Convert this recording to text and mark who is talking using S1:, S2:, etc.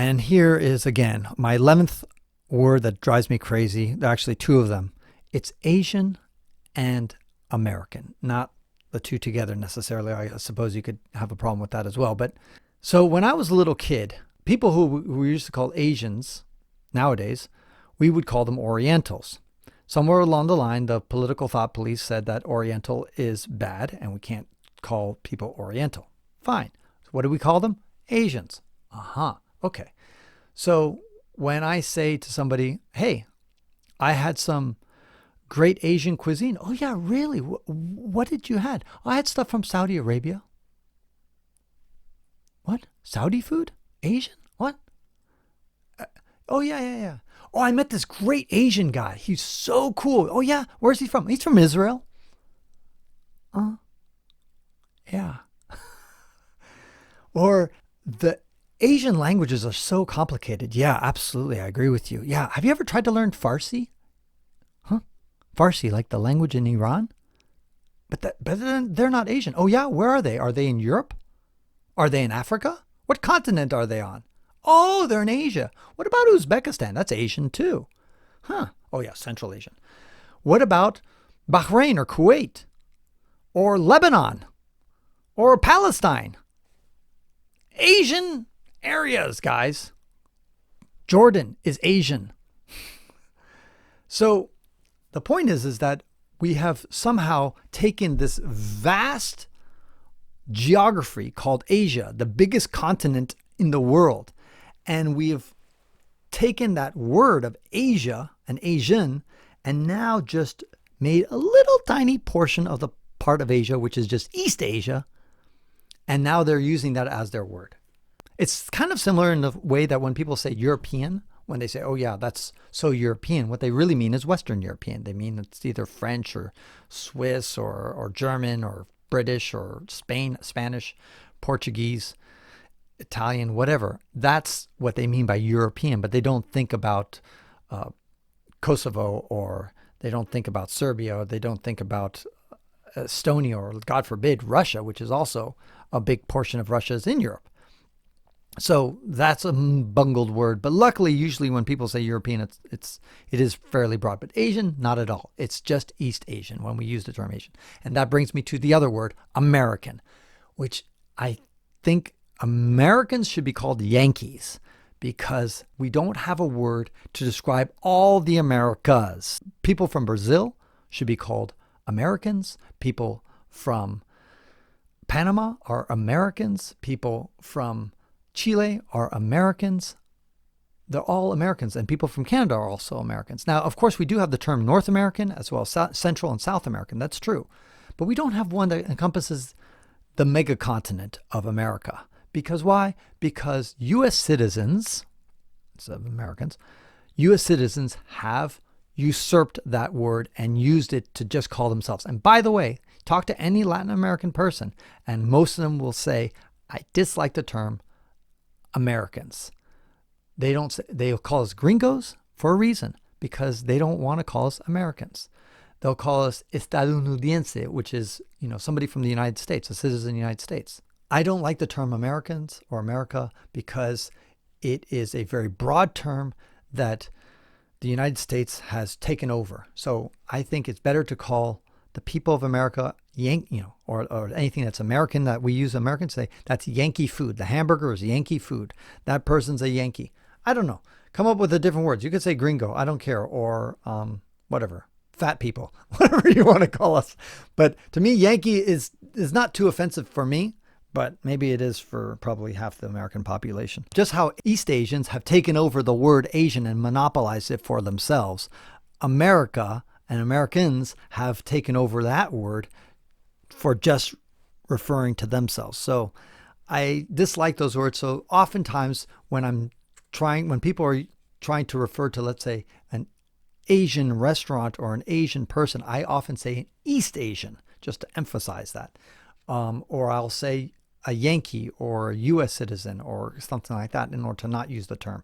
S1: And here is, again, my 11th word that drives me crazy. There are actually two of them. It's Asian and American, not the two together necessarily. I suppose you could have a problem with that as well. But so when I was a little kid, people who we used to call Asians nowadays, we would call them Orientals. Somewhere along the line, the political thought police said that Oriental is bad and we can't call people Oriental. Fine. So what do we call them? Asians. Okay. So when I say to somebody, hey, I had some great Asian cuisine. Oh, yeah, really? What did you had? I had stuff from Saudi Arabia. What? Saudi food? Asian? What? Oh, yeah. Oh, I met this great Asian guy. He's so cool. Oh, yeah. Where's he from? He's from Israel. Yeah. Or the Asian languages are so complicated. Yeah, absolutely. I agree with you. Yeah. Have you ever tried to learn Farsi? Farsi, like the language in Iran? But then they're not Asian. Oh, yeah. Where are they? Are they in Europe? Are they in Africa? What continent are they on? Oh, they're in Asia. What about Uzbekistan? That's Asian too. Oh, yeah, Central Asian. What about Bahrain or Kuwait or Lebanon or Palestine? Asian areas, guys. Jordan is Asian. So the point is that we have somehow taken this vast geography called Asia, the biggest continent in the world, and we have taken that word of Asia and Asian and now just made a little tiny portion of the part of Asia, which is just East Asia, and now they're using that as their word. It's kind of similar in the way that when people say European, when they say, oh yeah, that's so European, what they really mean is Western European. They mean it's either French or Swiss or German or British or Spanish, Portuguese, Italian, whatever. That's what they mean by European, but they don't think about Kosovo, or they don't think about Serbia, or they don't think about Estonia, or God forbid, Russia, which is also a big portion of Russia is in Europe. So that's a bungled word, but luckily, usually when people say European, it is fairly broad. But Asian, not at all. It's just East Asian when we use the term Asian, and that brings me to the other word, American, which I think Americans should be called Yankees because we don't have a word to describe all the Americas. People from Brazil should be called Americans. People from Panama are Americans. People from Chile are Americans. They're all Americans, and people from Canada are also Americans. Now, of course, we do have the term North American as well as Central and South American. That's true. But we don't have one that encompasses the megacontinent of America. Because why? Because U.S. citizens, instead of Americans, U.S. citizens have usurped that word and used it to just call themselves. And by the way, talk to any Latin American person, and most of them will say, I dislike the term Americans. They'll call us gringos for a reason, because they don't want to call us Americans. They'll call us estadounidense, which is, somebody from the United States, a citizen of the United States. I don't like the term Americans or America because it is a very broad term that the United States has taken over. So I think it's better to call the people of America or anything that's American that we use Americans say, that's Yankee food. The hamburger is Yankee food. That person's a Yankee. I don't know. Come up with the different words. You could say gringo. I don't care. Or whatever. Fat people. Whatever you want to call us. But to me, Yankee is not too offensive for me. But maybe it is for probably half the American population. Just how East Asians have taken over the word Asian and monopolized it for themselves. America and Americans have taken over that word for just referring to themselves. So I dislike those words. So oftentimes when people are trying to refer to, let's say, an Asian restaurant or an Asian person, I often say East Asian, just to emphasize that. Or I'll say a Yankee or a U.S. citizen or something like that in order to not use the term.